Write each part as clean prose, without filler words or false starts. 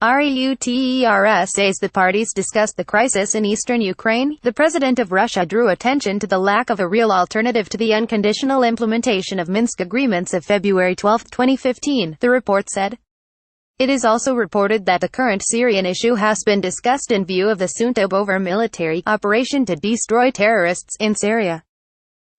REUTERSAs. The parties discussed the crisis in eastern Ukraine. The president of Russia drew attention to the lack of a real alternative to the unconditional implementation of Minsk agreements of February 12, 2015, the report said. It is also reported that the current Syrian issue has been discussed in view of the soontobeover military operation to destroy terrorists in Syria.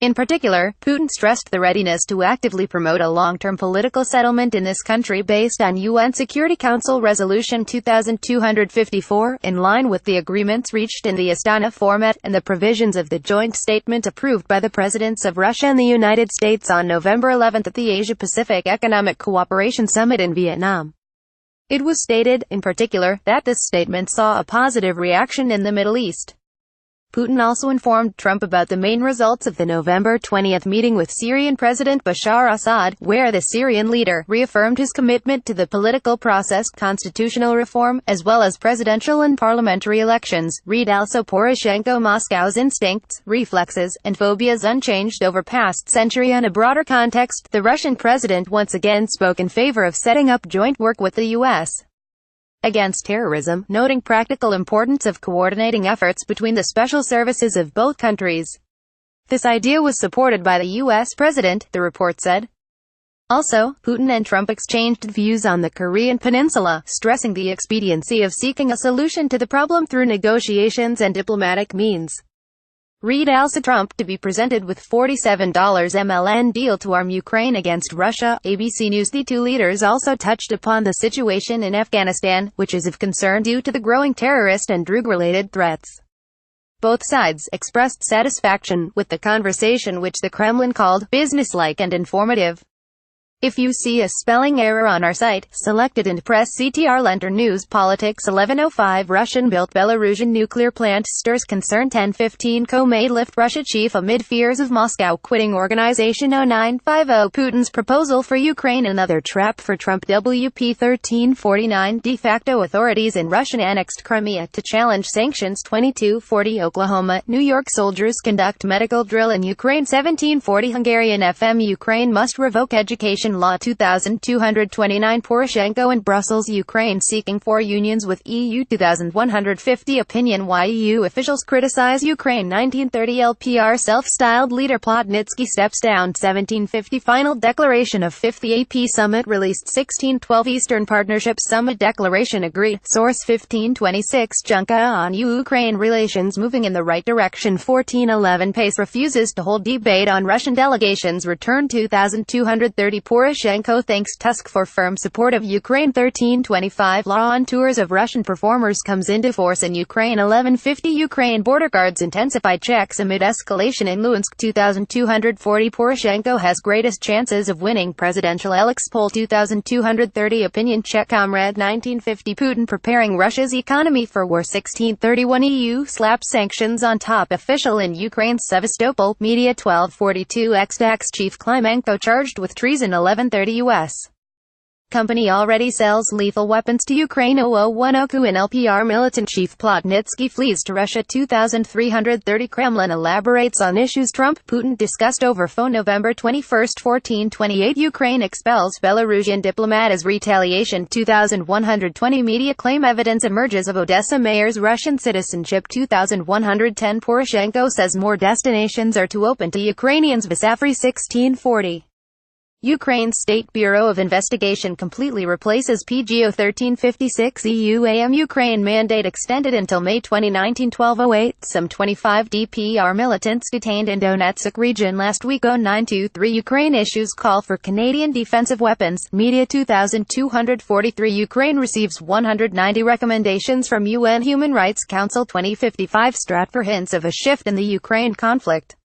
In particular, Putin stressed the readiness to actively promote a long-term political settlement in this country based on UN Security Council Resolution 2254, in line with the agreements reached in the Astana format, and the provisions of the joint statement approved by the presidents of Russia and the United States on November 11 at the Asia-Pacific Economic Cooperation Summit in Vietnam. It was stated, in particular, that this statement saw a positive reaction in the Middle East. Putin also informed Trump about the main results of the November 20 meeting with Syrian President Bashar Assad, where the Syrian leader reaffirmed his commitment to the political process, constitutional reform, as well as presidential and parliamentary elections. Read also Poroshenko. Moscow's instincts, reflexes, and phobias unchanged over past century. In a broader context, the Russian president once again spoke in favor of setting up joint work with the U.S. against terrorism, noting practical importance of coordinating efforts between the special services of both countries. This idea was supported by the U.S. president, the report said. Also, Putin and Trump exchanged views on the Korean peninsula, stressing the expediency of seeking a solution to the problem through negotiations and diplomatic means. Read also Trump to be presented with $47 MLN deal to arm Ukraine against Russia. ABC News. The two leaders also touched upon the situation in Afghanistan, which is of concern due to the growing terrorist and drug-related threats. Both sides expressed satisfaction with the conversation, which the Kremlin called businesslike and informative. If you see a spelling error on our site, select it and press CTR. Lenter News. Politics. 11:05 Russian-built Belarusian nuclear plant stirs concern. 10:15 Co may lift Russia chief amid fears of Moscow quitting organization. 0950 Putin's proposal for Ukraine another trap for Trump. WP 1349 De facto authorities in Russian-annexed Crimea to challenge sanctions. 2240 Oklahoma, New York soldiers conduct medical drill in Ukraine. 1740 Hungarian FM Ukraine must revoke education law. 2229 Poroshenko and Brussels. Ukraine seeking 4 unions with EU. 2150 Opinion why EU officials criticize Ukraine. 1930 LPR self-styled leader Plotnitsky steps down. 1750 Final declaration of 5th AP summit released. 1612 Eastern Partnership Summit declaration agreed. Source 1526 Junca on Ukraine relations moving in the right direction. 1411 Pace refuses to hold debate on Russian delegations return. 2230 Poroshenko thanks Tusk for firm support of Ukraine. 1325 Law on tours of Russian performers comes into force in Ukraine. 1150 Ukraine border guards intensify checks amid escalation in Luhansk. 2240 Poroshenko has greatest chances of winning presidential elections. Poll. 2230 Opinion check. Comrade. 1950 Putin preparing Russia's economy for war. 1631 EU slaps sanctions on top official in Ukraine. Sevastopol. Media. 1242 Ex-Tax Chief Klimenko charged with treason. 1130 U.S. company already sells lethal weapons to Ukraine. 0010 coup in LPR militant chief Plotnitsky flees to Russia. 2330 Kremlin elaborates on issues Trump, Putin discussed over phone. November 21, 1428 Ukraine expels Belarusian diplomat as retaliation. 2120 media claim evidence emerges of Odessa mayor's Russian citizenship. 2110 Poroshenko says more destinations are to open to Ukrainians. Vasafri. 1640 Ukraine State Bureau of Investigation completely replaces PGO. 1356 EU-AM Ukraine mandate extended until May 2019. 1208 Some 25 DPR militants detained in Donetsk region last week. 0923 Ukraine issues call for Canadian defensive weapons. Media. 2243 Ukraine receives 190 recommendations from UN Human Rights Council. 2055 Stratfor hints of a shift in the Ukraine conflict.